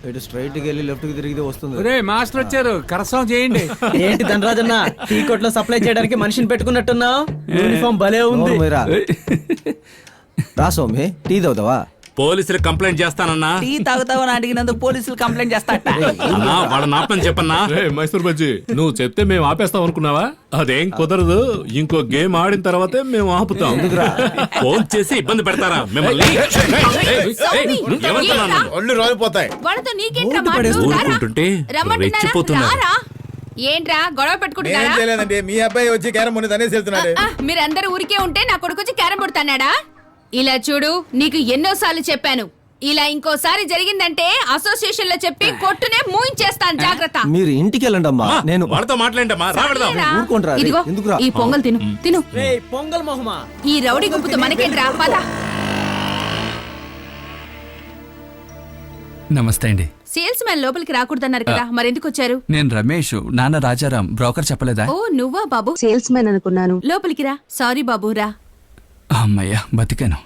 ఇటు స్ట్రైట్ కి వెళ్ళి లెఫ్ట్ కి తిరిగితే వస్తుంది. ఒరే మాస్టర్ వచ్చారు, కరసం చేయండి. ఏంటి ధనరాజన్న టీ కొట్లో సప్లై చేయడానికి మనిషిని పెట్టుకున్నట్టున్నావు? యూనిఫామ్ భలే ఉంది. మీరా రా సౌమ్య, టీ తాగుతావా? పోలీసులు కంప్లైంట్ చేస్తానన్నా. టీ తాగుతావని అడిగినందుకు పోలీసులు కంప్లైంట్ చేస్తాట. అన్నా వాళ్ళ నాపని చెప్పన్నా. మైసూర్ బజ్జీ, నువ్వు చెప్తే మేము ఆపేస్తాం అనుకున్నావా? అదేం కుదరదు. ఇంకో గేమ్ ఆడిన తర్వాతే మేము ఆపుతాం. ఫోన్ చేసి ఇబ్బంది పెడతారా మిమ్మల్ని? ఒళ్ళు రాలిపోతాయి. వాళ్ళతో నీకేంట్రా మాటలు? ఊరుకుంటుంటే రెచ్చిపోతున్నారు. ఏంట్రా గొడవ ఏం పెట్టుకుంటున్నారా? చేయలేదండి, మీ అబ్బాయి వచ్చి క్యారం బోర్డు తనేసి వెళ్తున్నాడు. మీరందరూ ఊరికే ఉంటే నా కొడుకు వచ్చి క్యారం బోర్డు తన్నాడా? ఇలా చూడు, నీకు ఎన్నోసార్లు చెప్పాను, ఇలా ఇంకోసారి జరిగిందంటే అసోసియేషన్ లో చెప్పి కొట్టునే మూయించేస్తాను, జాగ్రత్త. మీరు ఇంటికి వెళ్ళండి అమ్మా, నేను వాళ్ళతో మాట్లాడండి. ఊరుకుంటారా? ఇదిగో ఎందుకురా? ఈ పొంగల్ తిను తిను. పొంగల్ మొహమా, ఈ రౌడీ గుంపుతో మనకేంట్రా? పద. నమస్తే అండి. సేల్స్ మ్యాన్ లోపలికి రాకూడదన్నారు కదా, మరెందుకు వచ్చారు? నేను రమేష్, నాన్న రాజారాం. బ్రోకర్ చెప్పలేదా? ఓ నువ్వా బాబు? సేల్స్ మ్యాన్ అనుకున్నాను. లోపలికి రా. సారీ బాబు, రా. అమ్మయ్యా, బతికాను.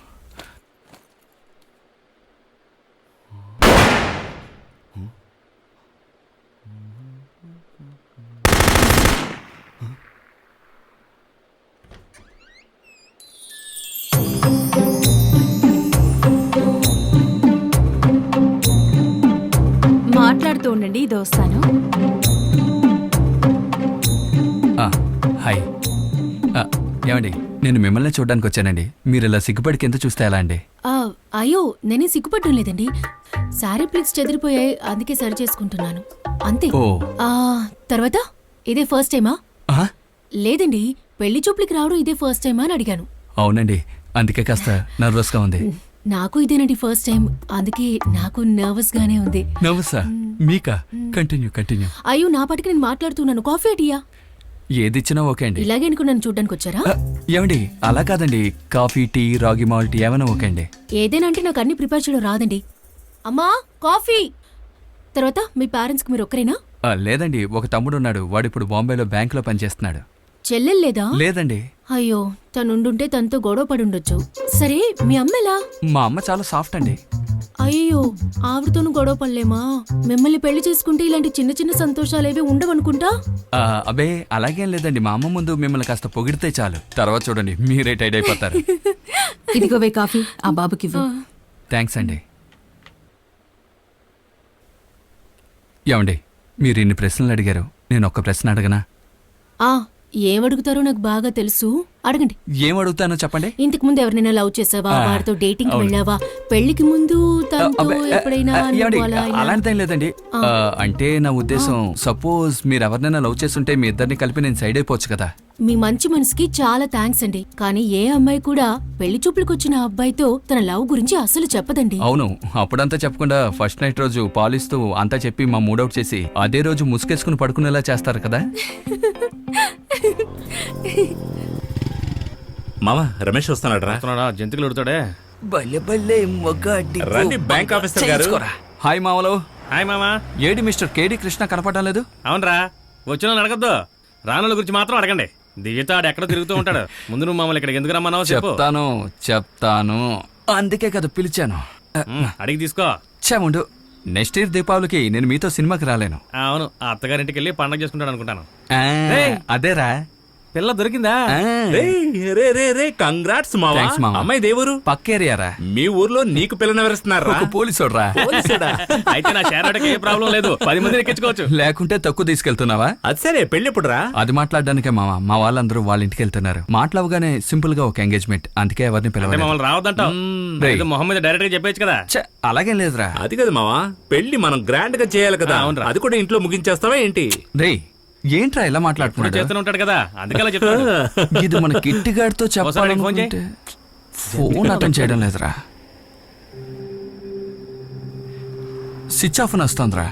మాట్లాడుతూ ఉండండి, ఇది వస్తాను. హాయ్. ఏమండి, నేను మిమ్మల్ని చూడడానికి వచ్చానండి. మీరు ఇలా సిగ్గుపడి కింద చూస్తే ఎలా అండి? అయ్యో, నేనే సిగ్గుపడటం లేదండి. సారీ ప్లిక్స్ చెదిరిపోయాయి, అందుకే సరి చేసుకుంటున్నాను అంతే. ఓ. తర్వాత ఇదే ఫస్ట్ టైమా? ఆహా, లేదండి, పెళ్లి చూపులకి రావడం ఇదే ఫస్ట్ టైమా అని అడిగాను. అవునండి, అందుకే కాస్త నర్వస్గా ఉంది. నాకు ఇదేనండి ఫస్ట్ టైం, అందుకే నాకు నర్వస్ గానే ఉంది. నర్వసా? మీకా? Continue continue. అయ్యో, నా పాటికి నేను మాట్లాడుతున్నాను. కాఫీ టీయా? ఏదిచ్చినా ఓకే అండి. ఇలాగే అనుకుని నన్ను చూడ్డానికి వచ్చారా? ఏమండి, అలా కాదండి. కాఫీ, టీ, రాగి మాల్ట్ ఏమైనా ఓకే అండి. ఏదైనా అంటే నాకు అన్ని ప్రిపేర్ చేయడం రాదండి. అమ్మా కాఫీ. తర్వాత మీ పేరెంట్స్ కి మీరు ఒక్కరేనా? లేదండి, ఒక తమ్ముడు ఉన్నాడు. వాడు ఇప్పుడు బాంబేలో బ్యాంకులో పనిచేస్తున్నాడు. చెల్లెలు లేదా? లేదండి. అయ్యో, తనుండుంటే తనతో గొడవ పడి ఉండొచ్చు. సరే, మీ అమ్మ ఎలా? మా అమ్మ చాలా సాఫ్ట్ అండి. అయ్యో, ఆవిడతోనూ గొడవ పడలేమా? మిమ్మల్ని పెళ్లి చేసుకుంటే ఇలాంటి చిన్న చిన్న సంతోషాలేవి ఉండవనుకుంటా. అబే అలాగేం లేదండి. మా అమ్మ ముందు మిమ్మల్ని కాస్త పొగిడితే చాలు, తర్వాత చూడండి మీరే టైడ్ అయిపోతారు. ఇదిగోవే కాఫీ, ఆ బాబుకి ఇవ్వు. థ్యాంక్స్ అండి. ఏమండి, మీరు ఇన్ని ప్రశ్నలు అడిగారు, నేను ఒక్క ప్రశ్న అడగనా? ఏమడుగుతారో నాకు బాగా తెలుసు, అడగండి. ఏం అడుగుతానో చెప్పండి. ఇంతకు ముందు ఎవరినైనా లవ్ చేసావా? వారితో డేటింగ్ వెళ్ళావా? పెళ్లికి ముందు తనతో ఎప్పుడైనా అలాంటిదేం లేదండి. అంటే నా ఉద్దేశం, సపోజ్ మీరు ఎవరినైనా లవ్ చేస్తుంటే మీ ఇద్దరిని కలిపి నేను సైడ్ అయిపోవచ్చు కదా. మీ మంచి మనసుకి చాలా థ్యాంక్స్ అండి, కానీ ఏ అమ్మాయి కూడా పెళ్లి చూపులకు వచ్చిన అబ్బాయితో తన లవ్ గురించి అసలు చెప్పదండి. అవును, అప్పుడంతా చెప్పకుండా ఫస్ట్ నైట్ రోజు పాలిస్తూ అంతా చెప్పి మా మూడౌట్ చేసి అదే రోజు ముసుకేసుకుని పడుకునేలా చేస్తారు కదా. మామా, రమేష్ వస్తున్నాడు రా. జంతువులు ఉడతాడే. రండి బ్యాంక్ ఆఫీసర్ గారు. హాయ్ మామలో. హాయ్ మామా. ఏడి మిస్టర్ కేడి కృష్ణ కనపడడం లేదు? అవునరా, వచ్చిన అడగద్దు, రానుల గురించి మాత్రం అడగండి. దిగితాడు ఎక్కడ తిరుగుతూ ఉంటాడు. ముందు నువ్వు మమ్మల్ని ఇక్కడికి ఎందుకు రమ్మన్నావు చెప్పు. చెప్తాను, అందుకే కదా పిలిచాను. అడిగి తీసుకో. చెముండు, నెక్స్ట్ ఇయర్ దీపావళికి నేను మీతో సినిమాకి రాలేను. అవును, అత్తగారింటికి వెళ్ళి పండగ చేసుకుంటాడు అనుకుంటాను. అదేరా, పిల్ల దొరికిందా? కంగ్రాట్స్ మావా. అమ్మాయి దేవరు? పక్కేరియారా. మీ ఊర్లో నీకు పిల్లనెవరిస్తున్నారా? పోలీసోడ్రా. అయితే నా షేర్ ఏ ప్రాబ్లం లేదు, 10 మందిని ఎక్కించుకోవచ్చు. లేకుంటే తక్కువ తీసుకెళ్తున్నావా? అది సరే, పెళ్లి ఎప్పుడు రా? అది మాట్లాడడానికే మావా, మా వాళ్ళందరూ వాళ్ళ ఇంటికి వెళ్తున్నారు. మాట్లాడగానే సింపుల్ గా ఒక ఎంగేజ్మెంట్, అందుకే ఎవరిని పిలవాలి. మమ్మల్ని రావద్దంటావు, మొహం మీద డైరెక్ట్ గా చెప్పేచ్చు కదా. అలాగేం లేదురా. అది కదా మావా, పెళ్లి మనం గ్రాండ్ గా చేయాలి కదా. అది కూడా ఇంట్లో ముగించేస్తావా ఏంటి? రే, ఏంట్రా ఇలా మాట్లాడుతున్నాడు? చేస్తూనే కదా, అందుకలా చెప్తాడు. ఇది మన కిట్టిగాడితో చెప్పాలనుకుంటే ఫోన్ అటెండ్ చేయడం లేదురా. స్విచ్ ఆఫ్ అని వస్తుందిరా.